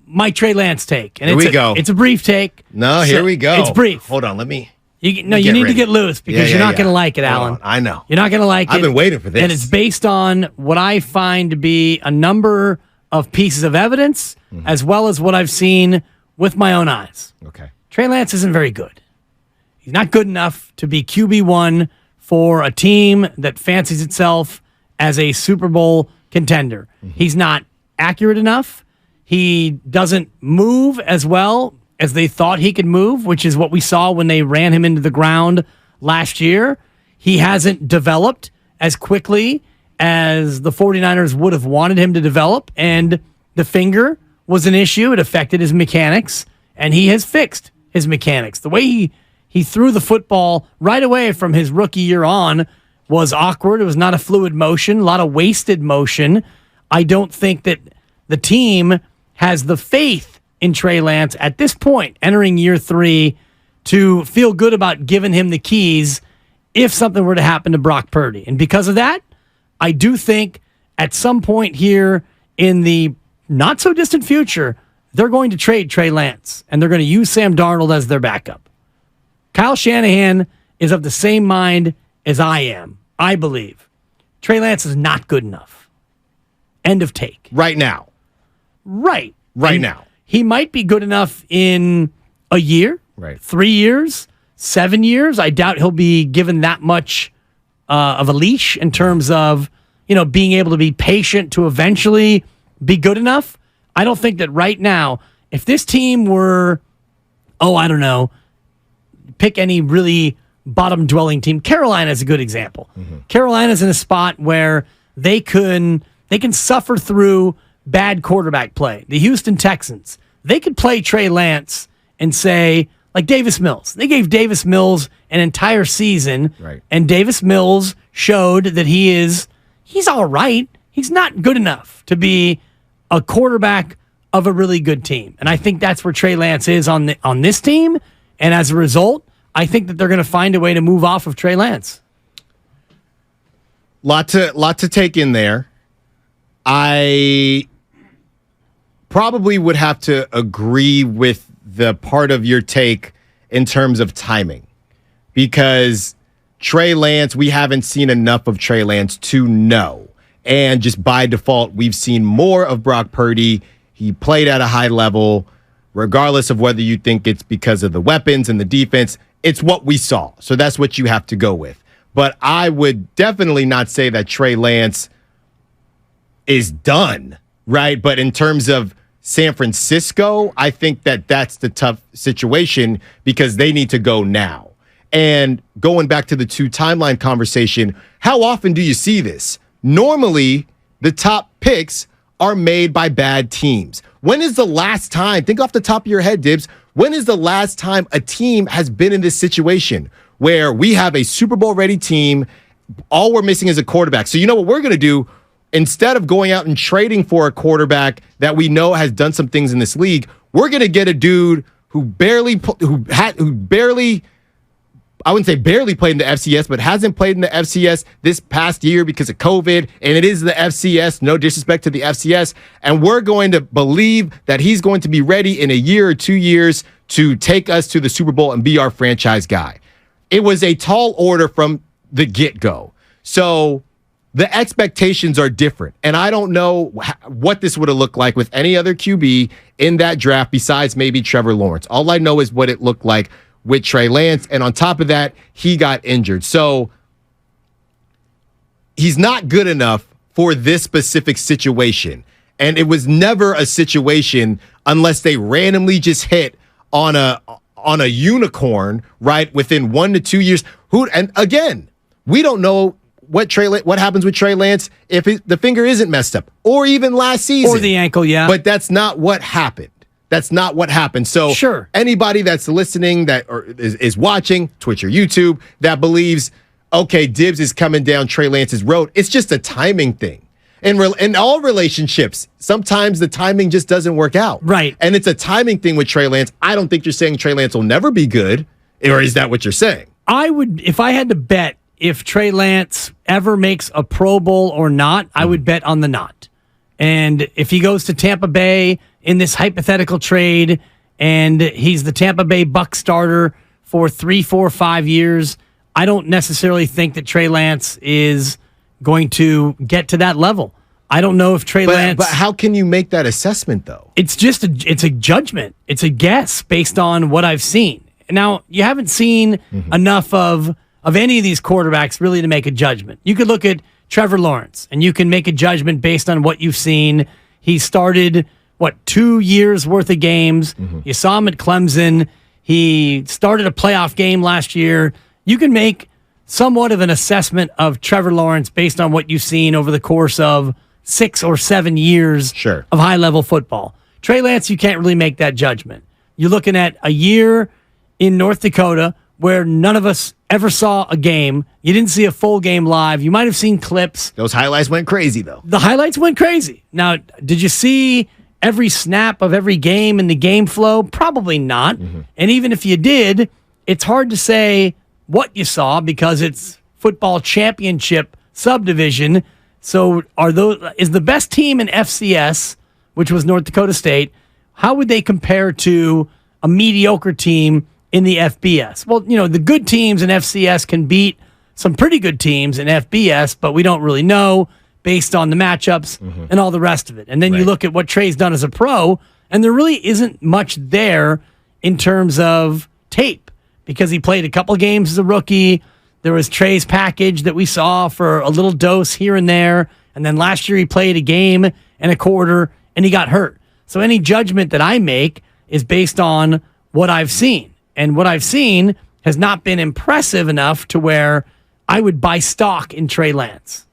my Trey Lance take. And Here we go. It's a brief take. No, here we go. It's brief. Hold on, let me. You need to get loose because you're not going to like it, Alan. I know. You're not going to like it. I've been waiting for this. And it's based on what I find to be a number of pieces of evidence as well as what I've seen with my own eyes. Okay. Trey Lance isn't very good. He's not good enough to be QB1 for a team that fancies itself as a Super Bowl contender. He's not accurate enough. He doesn't move as well as they thought he could move, which is what we saw when they ran him into the ground last year. He hasn't developed as quickly as the 49ers would have wanted him to develop, and the finger was an issue. It affected his mechanics, and he has fixed his mechanics. The way he threw the football right away from his rookie year on was awkward. It was not a fluid motion, a lot of wasted motion. I don't think that the team has the faith in Trey Lance at this point, entering year 3, to feel good about giving him the keys if something were to happen to Brock Purdy. And because of that, I do think at some point here in the not-so-distant future, they're going to trade Trey Lance, and they're going to use Sam Darnold as their backup. Kyle Shanahan is of the same mind as I am, I believe. Trey Lance is not good enough. End of take. Right now. Right. Right now. He might be good enough in a year, 3 years, 7 years. I doubt he'll be given that much of a leash in terms of, being able to be patient to eventually be good enough. I don't think that right now, if this team were, I don't know, pick any really bottom-dwelling team. Carolina is a good example. Carolina's in a spot where they can suffer through bad quarterback play. The Houston Texans, they could play Trey Lance and say, like Davis Mills. They gave Davis Mills an entire season, and Davis Mills showed that he's all right. He's not good enough to be a quarterback of a really good team. And I think that's where Trey Lance is on this team. And as a result, I think that they're going to find a way to move off of Trey Lance. Lot to take in there. I probably would have to agree with the part of your take in terms of timing, because Trey Lance, we haven't seen enough of Trey Lance to know. And just by default, we've seen more of Brock Purdy. He played at a high level, regardless of whether you think it's because of the weapons and the defense. It's what we saw. So that's what you have to go with. But I would definitely not say that Trey Lance is done, right? But in terms of San Francisco, I think that that's the tough situation because they need to go now. And going back to the 2 timeline conversation, how often do you see this? Normally, the top picks are made by bad teams. When is the last time, think off the top of your head, Dibs, when is the last time a team has been in this situation where we have a Super Bowl ready team, all we're missing is a quarterback? So you know what we're going to do? Instead of going out and trading for a quarterback that we know has done some things in this league, we're going to get a dude who I wouldn't say barely played in the FCS, but hasn't played in the FCS this past year because of COVID, and it is the FCS, no disrespect to the FCS, and we're going to believe that he's going to be ready in a year or 2 years to take us to the Super Bowl and be our franchise guy. It was a tall order from the get-go. So the expectations are different, and I don't know what this would have looked like with any other QB in that draft besides maybe Trevor Lawrence. All I know is what it looked like with Trey Lance, and on top of that, he got injured. So he's not good enough for this specific situation, and it was never a situation unless they randomly just hit on a unicorn, right, within 1 to 2 years. And again, we don't know what happens with Trey Lance if the finger isn't messed up, or even last season. Or the ankle, yeah. But that's not what happened. That's not what happened. So sure, anybody that's listening or is watching Twitch or YouTube that believes, okay, Dibs is coming down Trey Lance's road, it's just a timing thing. In all relationships, sometimes the timing just doesn't work out. Right. And it's a timing thing with Trey Lance. I don't think you're saying Trey Lance will never be good, or is that what you're saying? I would, if I had to bet if Trey Lance ever makes a Pro Bowl or not, I would bet on the not. And if he goes to Tampa Bay in this hypothetical trade and he's the Tampa Bay Bucs starter for 3, 4, 5 years, I don't necessarily think that Trey Lance is going to get to that level. I don't know if Trey Lance... But how can you make that assessment, though? It's just it's a judgment. It's a guess based on what I've seen. Now, you haven't seen enough of any of these quarterbacks really to make a judgment. You could look at Trevor Lawrence, and you can make a judgment based on what you've seen. He started, 2 years worth of games. You saw him at Clemson. He started a playoff game last year. You can make somewhat of an assessment of Trevor Lawrence based on what you've seen over the course of 6 or 7 years of high-level football. Trey Lance, you can't really make that judgment. You're looking at a year in North Dakota where none of us ever saw a game. You didn't see a full game live. You might have seen clips. Those highlights went crazy, though. The highlights went crazy. Now, did you see every snap of every game in the game flow? Probably not. And even if you did, it's hard to say what you saw because it's football championship subdivision. So is the best team in FCS, which was North Dakota State, how would they compare to a mediocre team in the FBS? Well, the good teams in FCS can beat some pretty good teams in FBS, but we don't really know based on the matchups and all the rest of it. And then you look at what Trey's done as a pro, and there really isn't much there in terms of tape because he played a couple games as a rookie. There was Trey's package that we saw for a little dose here and there. And then last year he played a game and a quarter and he got hurt. So any judgment that I make is based on what I've seen. And what I've seen has not been impressive enough to where I would buy stock in Trey Lance.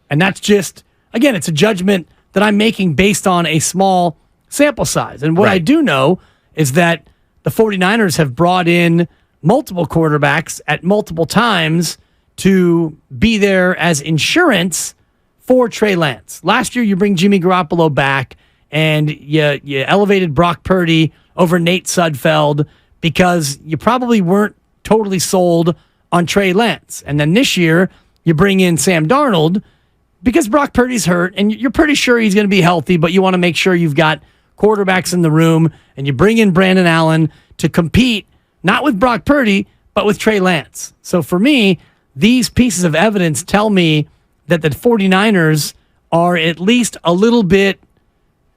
And that's just, again, it's a judgment that I'm making based on a small sample size. And what I do know is that the 49ers have brought in multiple quarterbacks at multiple times to be there as insurance for Trey Lance. Last year, you bring Jimmy Garoppolo back, and you elevated Brock Purdy over Nate Sudfeld because you probably weren't totally sold on Trey Lance. And then this year, you bring in Sam Darnold because Brock Purdy's hurt, and you're pretty sure he's going to be healthy, but you want to make sure you've got quarterbacks in the room, and you bring in Brandon Allen to compete not with Brock Purdy, but with Trey Lance. So for me, these pieces of evidence tell me that the 49ers are at least a little bit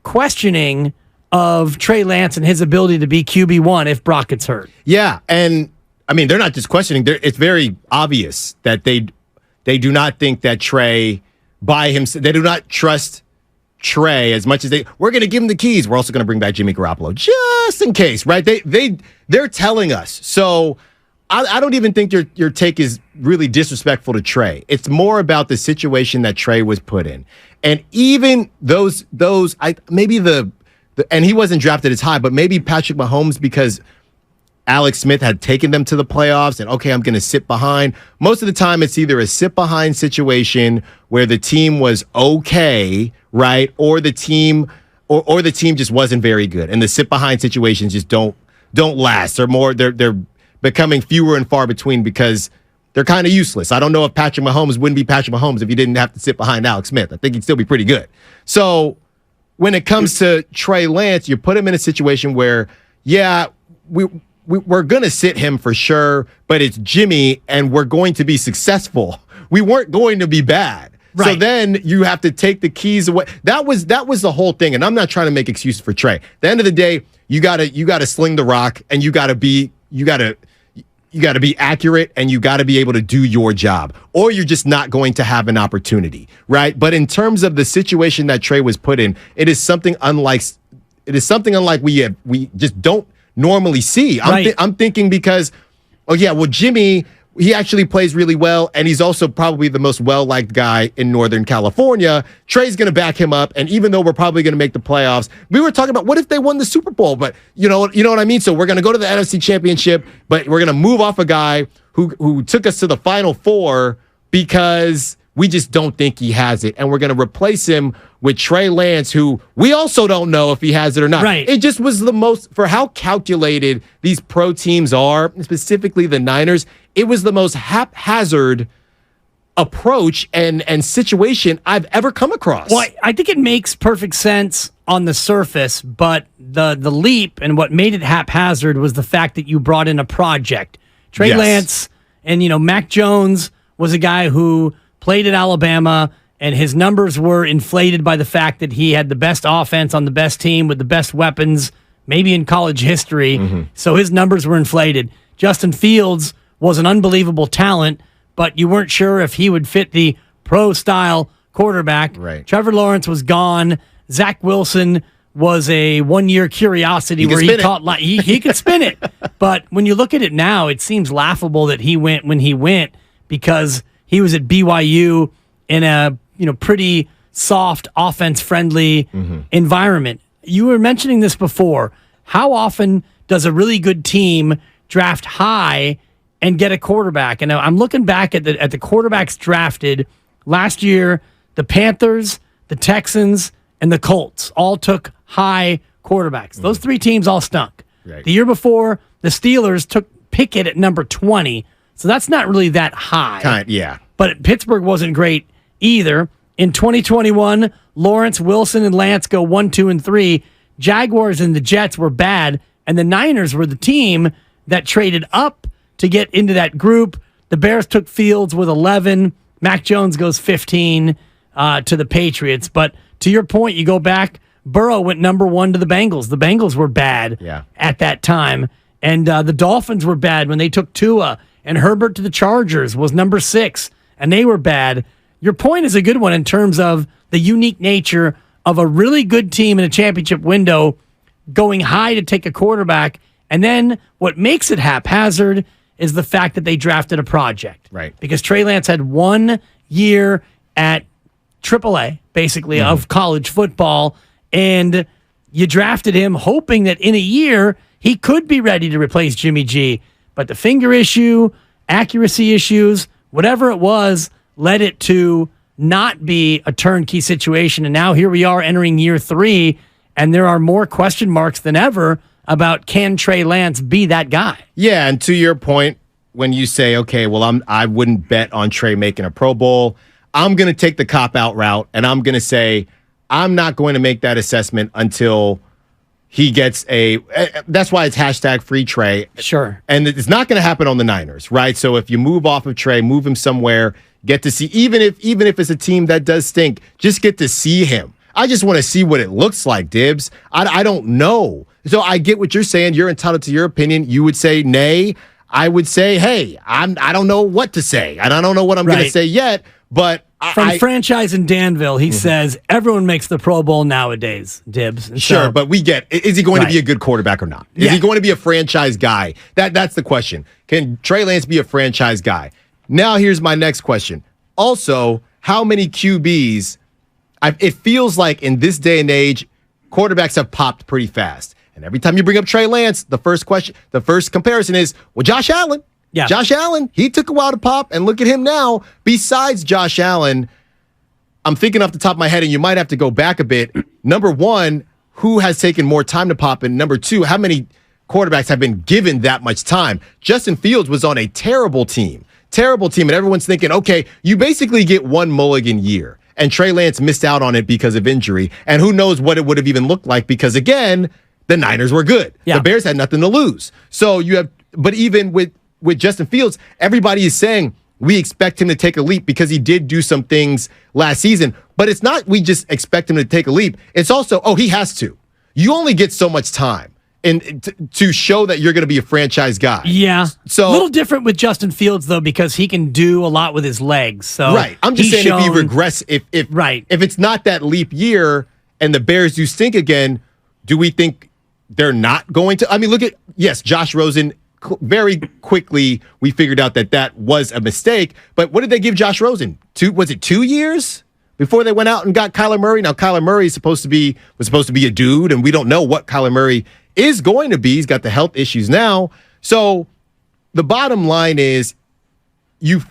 questioning of Trey Lance and his ability to be QB1 if Brock gets hurt. Yeah, and I mean, they're not just questioning. It's very obvious that they do not think that Trey, by himself, they do not trust Trey as much as we're going to give him the keys. We're also going to bring back Jimmy Garoppolo just in case, right? They're telling us. So I don't even think your take is really disrespectful to Trey. It's more about the situation that Trey was put in. And even those maybe and he wasn't drafted as high, but maybe Patrick Mahomes, because Alex Smith had taken them to the playoffs and, okay, I'm going to sit behind. Most of the time, it's either a sit behind situation where the team was okay, right? Or the team just wasn't very good. And the sit behind situations just don't last. They're becoming fewer and far between because they're kind of useless. I don't know if Patrick Mahomes wouldn't be Patrick Mahomes if he didn't have to sit behind Alex Smith. I think he'd still be pretty good. So when it comes to Trey Lance, you put him in a situation where, yeah, we're going to sit him for sure, but it's Jimmy, and we're going to be successful. We weren't going to be bad. Right. So then you have to take the keys away. That was the whole thing, and I'm not trying to make excuses for Trey. At the end of the day, you gotta sling the rock, and you gotta be accurate, and you gotta be able to do your job, or you're just not going to have an opportunity, right? But in terms of the situation that Trey was put in, it is something unlike we just don't normally see. I'm thinking because, Jimmy, he actually plays really well, and he's also probably the most well-liked guy in Northern California. Trey's going to back him up, and even though we're probably going to make the playoffs, we were talking about what if they won the Super Bowl, but you know what I mean? So we're going to go to the NFC Championship, but we're going to move off a guy who took us to the Final Four because we just don't think he has it, and we're going to replace him with Trey Lance, who we also don't know if he has it or not. Right. It just was the most, for how calculated these pro teams are, specifically the Niners, it was the most haphazard approach and situation I've ever come across. Well, I think it makes perfect sense on the surface, but the leap and what made it haphazard was the fact that you brought in a project. Trey Lance and, Mac Jones was a guy who played at Alabama, and his numbers were inflated by the fact that he had the best offense on the best team with the best weapons, maybe in college history. So his numbers were inflated. Justin Fields was an unbelievable talent, but you weren't sure if he would fit the pro-style quarterback. Right. Trevor Lawrence was gone. Zach Wilson was a one-year curiosity where he could spin it. But when you look at it now, it seems laughable that he went when he went because he was at BYU in a pretty soft, offense-friendly environment. You were mentioning this before. How often does a really good team draft high and get a quarterback? And I'm looking back at the quarterbacks drafted last year. The Panthers, the Texans, and the Colts all took high quarterbacks. Those three teams all stunk. Right. The year before, the Steelers took Pickett at number 20, so that's not really that high. Yeah. But Pittsburgh wasn't great either. In 2021, Lawrence, Wilson, and Lance go 1, 2, and 3. Jaguars and the Jets were bad, and the Niners were the team that traded up to get into that group. The Bears took Fields with 11. Mac Jones goes 15 to the Patriots. But to your point, you go back, Burrow went number 1 to the Bengals. The Bengals were bad at that time. And the Dolphins were bad when they took Tua. And Herbert to the Chargers was number 6, and they were bad. Your point is a good one in terms of the unique nature of a really good team in a championship window going high to take a quarterback. And then what makes it haphazard is the fact that they drafted a project. Right. Because Trey Lance had 1 year at AAA, basically, of college football, and you drafted him hoping that in a year he could be ready to replace Jimmy G. But the finger issue, accuracy issues, whatever it was, led it to not be a turnkey situation. And now here we are entering year 3, and there are more question marks than ever about can Trey Lance be that guy? Yeah, and to your point, when you say, okay, well, I wouldn't bet on Trey making a Pro Bowl, I'm going to take the cop-out route, and I'm going to say I'm not going to make that assessment until he gets that's why it's hashtag free Trey. Sure. And it's not going to happen on the Niners, right? So if you move off of Trey, move him somewhere, get to see, even if it's a team that does stink, just get to see him. I just want to see what it looks like, Dibs. I don't know. So I get what you're saying. You're entitled to your opinion. You would say nay. I would say, hey, I don't know what to say. And I don't know what I'm going to say yet. But from Franchise in Danville, he says everyone makes the Pro Bowl nowadays, Dibs. And sure, but we get, is he going to be a good quarterback or not? Is he going to be a franchise guy? That's the question. Can Trey Lance be a franchise guy? Now here's my next question. Also, how many QBs, it feels like in this day and age, quarterbacks have popped pretty fast. And every time you bring up Trey Lance, the first comparison is, well, Josh Allen. Yeah. Josh Allen, he took a while to pop, and look at him now. Besides Josh Allen, I'm thinking off the top of my head, and you might have to go back a bit. Number one, who has taken more time to pop? And number two, how many quarterbacks have been given that much time? Justin Fields was on a terrible team, and everyone's thinking, okay, you basically get one mulligan year. And Trey Lance missed out on it because of injury. And who knows what it would have even looked like because, again, the Niners were good. Yeah. The Bears had nothing to lose. So but even with Justin Fields, everybody is saying we expect him to take a leap because he did do some things last season. But it's not we just expect him to take a leap. It's also, he has to. You only get so much time to show that you're going to be a franchise guy. Yeah. So a little different with Justin Fields, though, because he can do a lot with his legs. So right. I'm just saying if he regress, if it's not that leap year and the Bears do stink again, do we think they're not going to? I mean, look at, Josh Rosen. Very quickly, we figured out that was a mistake. But what did they give Josh Rosen? Was it 2 years before they went out and got Kyler Murray? Now, Kyler Murray was supposed to be a dude, and we don't know what Kyler Murray is going to be. He's got the health issues now. So the bottom line is you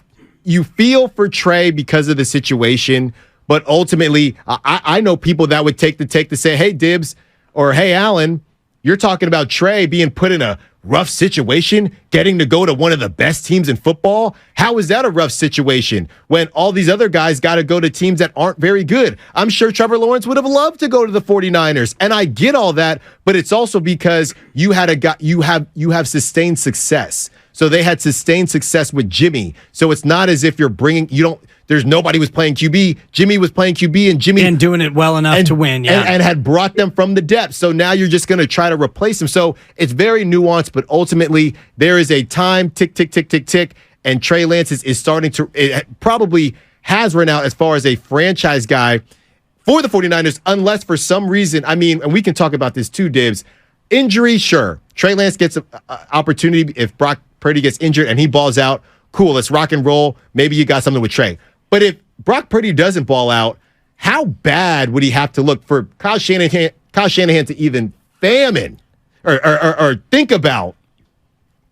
feel for Trey because of the situation, but ultimately, I know people that would take the take to say, hey, Dibs, or hey, Allen, you're talking about Trey being put in a rough situation getting to go to one of the best teams in football? How is that a rough situation when all these other guys got to go to teams that aren't very good? I'm sure Trevor Lawrence would have loved to go to the 49ers, and I get all that, but it's also because you have sustained success. So they had sustained success with Jimmy. So it's not as if there's nobody was playing QB. Jimmy was playing QB, and Jimmy and doing it well enough to win, and had brought them from the depths. So now you're just going to try to replace him. So it's very nuanced, but ultimately there is a time tick, tick, tick, tick, tick, and Trey Lance is starting to probably has run out as far as a franchise guy for the 49ers, unless for some reason, and we can talk about this too, Dibs. Injury, sure. Trey Lance gets an opportunity if Brock Purdy gets injured and he balls out. Cool, let's rock and roll. Maybe you got something with Trey. But if Brock Purdy doesn't ball out, how bad would he have to look for Kyle Shanahan to even famine or think about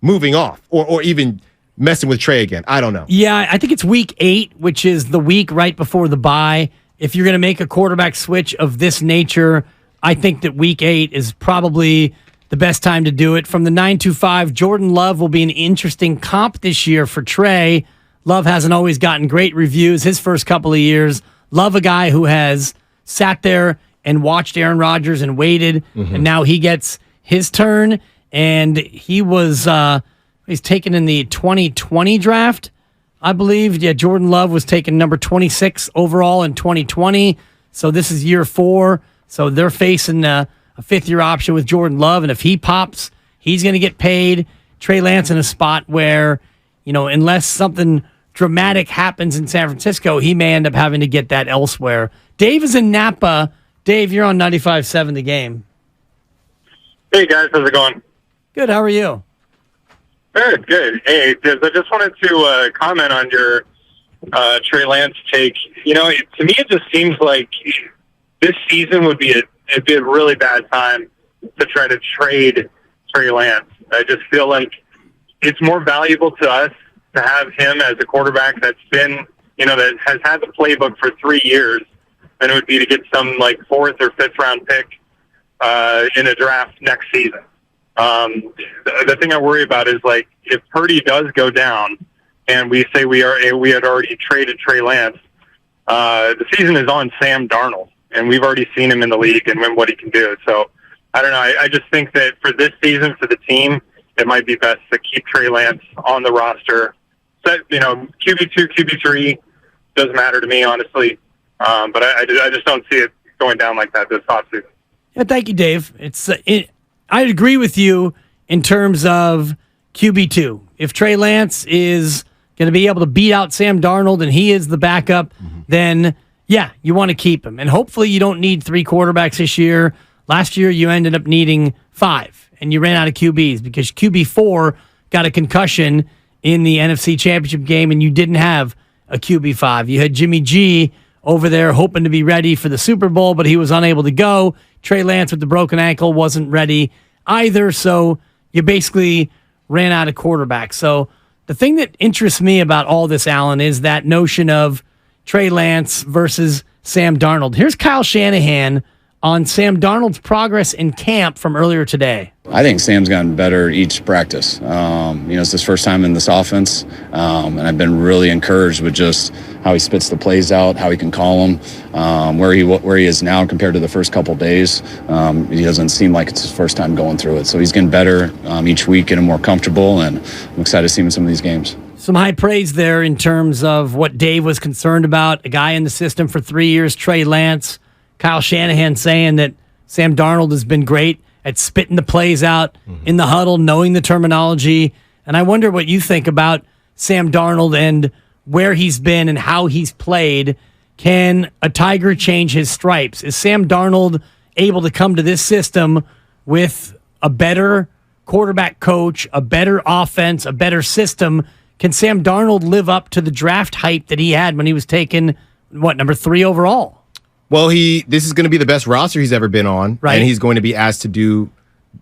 moving off or even messing with Trey again? I don't know. Yeah, I think it's week 8, which is the week right before the bye. If you're going to make a quarterback switch of this nature, I think that week 8 is probably the best time to do it. From the 925, Jordan Love will be an interesting comp this year for Trey. Love hasn't always gotten great reviews his first couple of years. Love a guy who has sat there and watched Aaron Rodgers and waited, and now he gets his turn. And he was he's taken in the 2020 draft, I believe. Yeah, Jordan Love was taken number 26 overall in 2020. So this is year 4. So they're facing a fifth-year option with Jordan Love, and if he pops, he's going to get paid. Trey Lance in a spot where, unless something dramatic happens in San Francisco, he may end up having to get that elsewhere. Dave is in Napa. Dave, you're on 95.7 The Game. Hey, guys. How's it going? Good. How are you? Good. Hey, Dibs, I just wanted to comment on your Trey Lance take. To me, it just seems like this season would be it'd be a really bad time to try to trade Trey Lance. I just feel like it's more valuable to us to have him as a quarterback that's been, that has had the playbook for 3 years than it would be to get some like 4th or 5th round pick in a draft next season. The thing I worry about is like if Purdy does go down and we say we had already traded Trey Lance, the season is on Sam Darnold. And we've already seen him in the league and what he can do. So, I don't know. I just think that for this season, for the team, it might be best to keep Trey Lance on the roster. Set, QB2, QB3 doesn't matter to me, honestly. But I just don't see it going down like that this offseason. Yeah, thank you, Dave. I agree with you in terms of QB2. If Trey Lance is going to be able to beat out Sam Darnold and he is the backup, then yeah, you want to keep him. And hopefully you don't need 3 quarterbacks this year. Last year you ended up needing 5, and you ran out of QBs because QB4 got a concussion in the NFC Championship game, and you didn't have a QB5. You had Jimmy G over there hoping to be ready for the Super Bowl, but he was unable to go. Trey Lance with the broken ankle wasn't ready either, so you basically ran out of quarterbacks. So the thing that interests me about all this, Alan, is that notion of Trey Lance versus Sam Darnold. Here's Kyle Shanahan on Sam Darnold's progress in camp from earlier today. I think Sam's gotten better each practice. It's his first time in this offense, and I've been really encouraged with just how he spits the plays out, how he can call them, where he is now compared to the first couple days. He doesn't seem like it's his first time going through it, so he's getting better each week, getting more comfortable, and I'm excited to see him in some of these games. Some high praise there in terms of what Dave was concerned about. A guy in the system for 3 years, Trey Lance. Kyle Shanahan saying that Sam Darnold has been great at spitting the plays out in the huddle, knowing the terminology. And I wonder what you think about Sam Darnold and where he's been and how he's played. Can a Tiger change his stripes? Is Sam Darnold able to come to this system with a better quarterback coach, a better offense, a better system? Can Sam Darnold live up to the draft hype that he had when he was taken, number 3 overall? Well, this is going to be the best roster he's ever been on, right? And he's going to be asked to do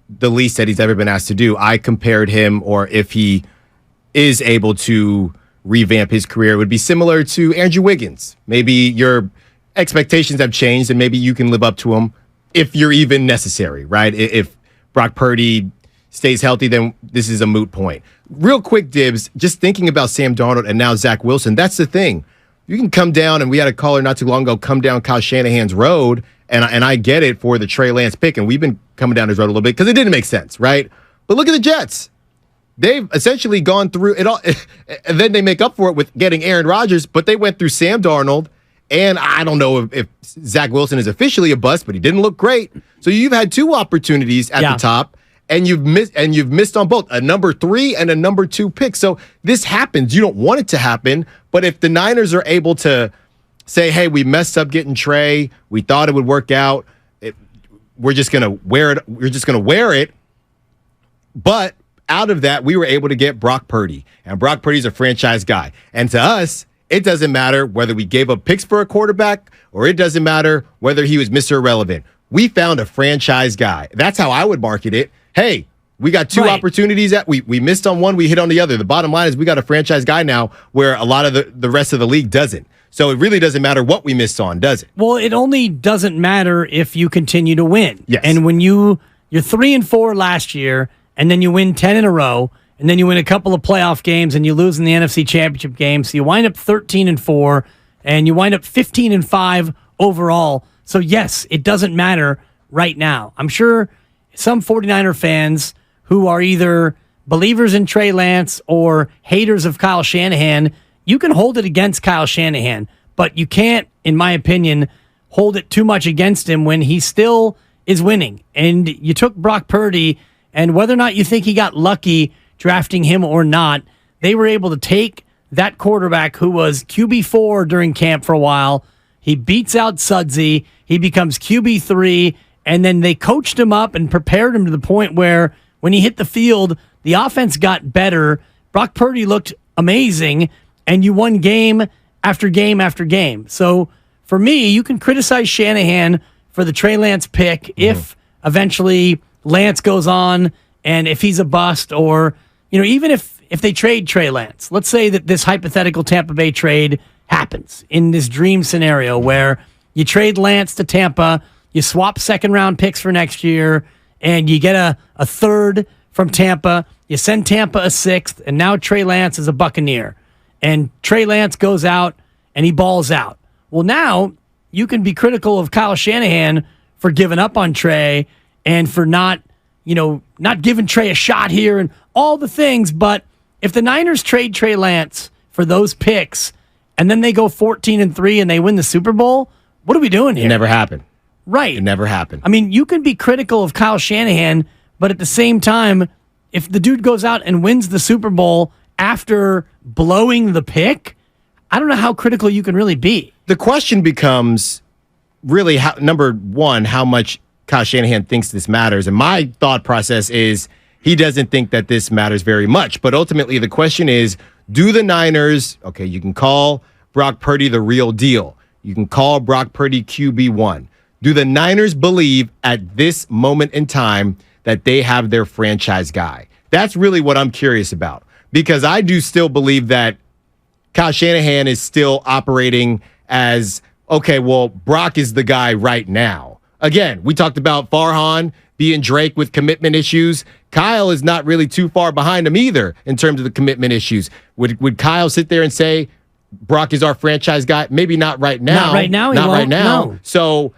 the least that he's ever been asked to do. I compared him, or if he is able to revamp his career, it would be similar to Andrew Wiggins. Maybe your expectations have changed, and maybe you can live up to them if you're even necessary, right? If Brock Purdy stays healthy, then this is a moot point. Real quick, Dibs, just thinking about Sam Darnold and now Zach Wilson, that's the thing. You can come down, and we had a caller not too long ago come down Kyle Shanahan's road, and I get it for the Trey Lance pick, and we've been coming down his road a little bit because it didn't make sense, right? But look at the Jets. They've essentially gone through it all, and then they make up for it with getting Aaron Rodgers, but they went through Sam Darnold, and I don't know if Zach Wilson is officially a bust, but he didn't look great. So you've had two opportunities at the top, and you've missed on both a number 3 and a number 2 pick. So this happens. You don't want it to happen, but if the Niners are able to say, "Hey, we messed up getting Trey. We thought it would work out. We're just gonna wear it. We're just gonna wear it." But out of that, we were able to get Brock Purdy, and Brock Purdy's a franchise guy. And to us, it doesn't matter whether we gave up picks for a quarterback, or it doesn't matter whether he was Mr. Irrelevant. We found a franchise guy. That's how I would market it. Hey, we got two opportunities that we missed on one, we hit on the other. The bottom line is we got a franchise guy now where a lot of the rest of the league doesn't. So it really doesn't matter what we missed on, does it? Well, it only doesn't matter if you continue to win. Yes. And when you're 3-4 last year, and then you win 10 in a row, and then you win a couple of playoff games, and you lose in the NFC Championship game, so you wind up 13-4, and you wind up 15-5 overall. So yes, it doesn't matter right now. I'm sure some 49er fans who are either believers in Trey Lance or haters of Kyle Shanahan, you can hold it against Kyle Shanahan, but you can't, in my opinion, hold it too much against him when he still is winning. And you took Brock Purdy, and whether or not you think he got lucky drafting him or not, they were able to take that quarterback who was QB4 during camp for a while. He beats out Sudsy. He becomes QB3, and then they coached him up and prepared him to the point where when he hit the field, the offense got better. Brock Purdy looked amazing, and you won game after game after game. So for me, you can criticize Shanahan for the Trey Lance pick if eventually Lance goes on and if he's a bust, or even if they trade Trey Lance. Let's say that this hypothetical Tampa Bay trade happens in this dream scenario where you trade Lance to Tampa, you swap second-round picks for next year, and you get a third from Tampa. You send Tampa a 6th, and now Trey Lance is a Buccaneer. And Trey Lance goes out, and he balls out. Well, now you can be critical of Kyle Shanahan for giving up on Trey and for not giving Trey a shot here and all the things. But if the Niners trade Trey Lance for those picks and then they go 14-3 and they win the Super Bowl, what are we doing here? It never happened. Right. It never happened. I mean, you can be critical of Kyle Shanahan, but at the same time, if the dude goes out and wins the Super Bowl after blowing the pick, I don't know how critical you can really be. The question becomes really, number one, how much Kyle Shanahan thinks this matters. And my thought process is he doesn't think that this matters very much. But ultimately, the question is, do the Niners, okay, you can call Brock Purdy the real deal. You can call Brock Purdy QB1. Do the Niners believe at this moment in time that they have their franchise guy? That's really what I'm curious about. Because I do still believe that Kyle Shanahan is still operating as, okay, well, Brock is the guy right now. Again, we talked about Farhan being Drake with commitment issues. Kyle is not really too far behind him either in terms of the commitment issues. Would Kyle sit there and say, Brock is our franchise guy? Maybe not right now. Not right now. Not right now. No. So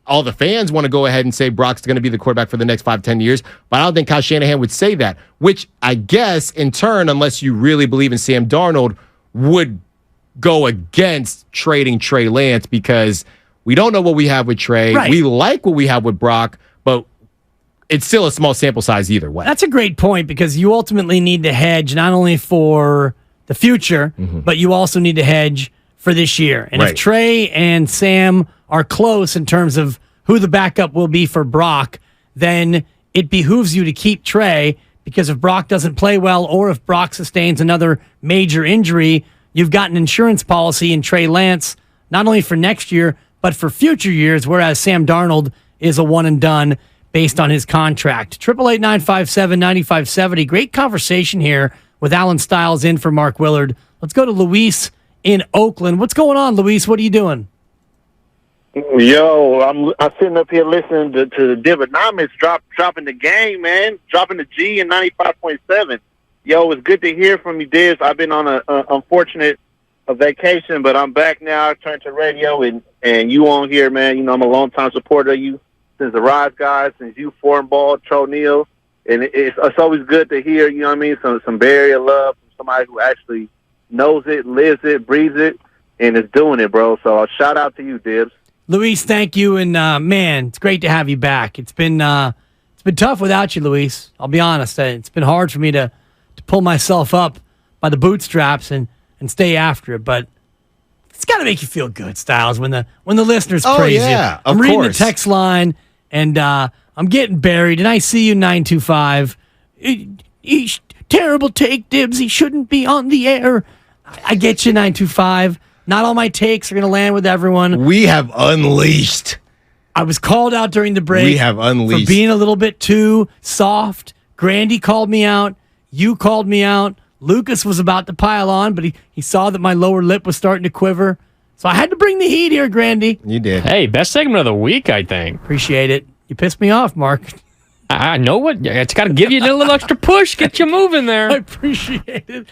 all the fans want to go ahead and say Brock's going to be the quarterback for the next 5-10 years. But I don't think Kyle Shanahan would say that, which I guess in turn, unless you really believe in Sam Darnold, would go against trading Trey Lance because we don't know what we have with Trey. Right. We like what we have with Brock, but it's still a small sample size either way. That's a great point because you ultimately need to hedge not only for the future, but you also need to hedge for this year. And if Trey and Sam are close in terms of who the backup will be for Brock, then it behooves you to keep Trey because if Brock doesn't play well or if Brock sustains another major injury, you've got an insurance policy in Trey Lance, not only for next year, but for future years, whereas Sam Darnold is a one and done based on his contract. 888-957-9570. Great conversation here with Alan Stiles in for Mark Willard. Let's go to Luis in Oakland. What's going on, Luis? What are you doing? Yo, I'm sitting up here listening to the Dibonomics dropping the game, man, dropping the G in 95.7. Yo, it's good to hear from you, Dibs. I've been on a unfortunate vacation, but I'm back now. I turned to radio, and you on here, man. You know, I'm a longtime supporter of you since the Rise Guys, since you formed ball, Tro Neal, and it's always good to hear, you know what I mean, some Bay Area love from somebody who actually knows it, lives it, breathes it, and is doing it, bro. So shout out to you, Dibs. Luis, thank you, and man, it's great to have you back. It's been tough without you, Luis. I'll be honest. It's been hard for me to pull myself up by the bootstraps and stay after it, but it's got to make you feel good, Styles, when the listeners praise you. I'm reading the text line, and I'm getting buried, and I see you, 925. Terrible take, Dibs. He shouldn't be on the air. I get you, 925. Not all my takes are going to land with everyone. We have unleashed. I was called out during the break. We have unleashed. For being a little bit too soft. Grandy called me out. You called me out. Lucas was about to pile on, but he saw that my lower lip was starting to quiver. So I had to bring the heat here, Grandy. You did. Hey, best segment of the week, I think. Appreciate it. You pissed me off, Mark. I know what. It's got to give you a little extra push, get you moving there. I appreciate it.